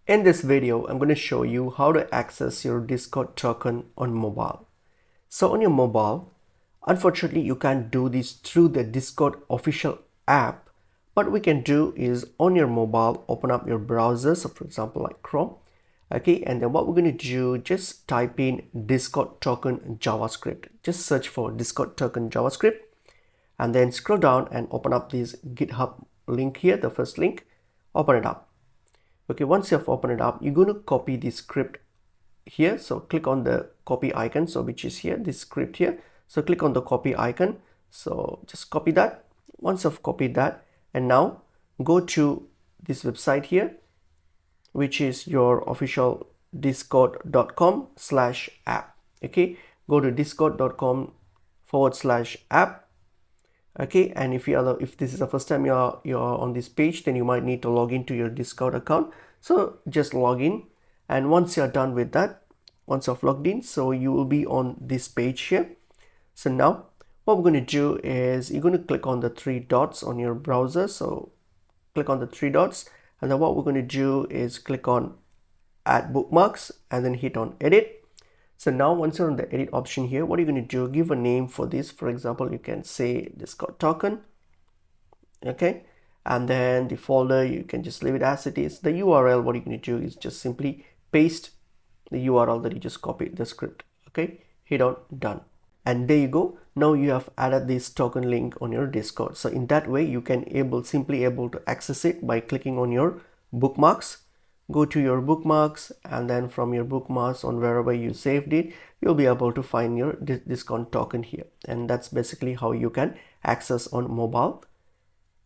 In this video, I'm going to show you how to access your Discord token on mobile. So on your mobile, unfortunately, you can't do this through the Discord official app. What we can do is on your mobile, open up your browser. So for example, like Chrome. Okay, and then what we're going to do, just type in Discord token JavaScript. Just search for Discord token JavaScript and then scroll down and open up this GitHub link here, the first link, open it up. Okay, once you have opened it up, you're going to copy the script here. So click on the copy icon, so which is here, this script here. So click on the copy icon. So just copy that. Once I've copied that, and now go to this website here, which is your official discord.com/app. Okay, go to discord.com/app. Okay, and if this is the first time you're on this page, then you might need to log into your Discord account. So just log in, and once you're done with that, once you've logged in, so you will be on this page here. So now what we're going to do is you're going to click on the three dots on your browser. So click on the three dots, and then what we're going to do is click on add bookmarks and then hit on edit. So now once you're on the edit option here, what are you going to do? Give a name for this. For example, you can say Discord token. Okay, and then the folder, you can just leave it as it is. The URL, what you're going to do is just simply paste the URL that you just copied the script. Okay, hit on done, and there you go. Now you have added this token link on your Discord. So in that way, you can simply able to access it by clicking on your bookmarks. Go to your bookmarks, and then from your bookmarks on wherever you saved it, you'll be able to find your Discord token here. And that's basically how you can access on mobile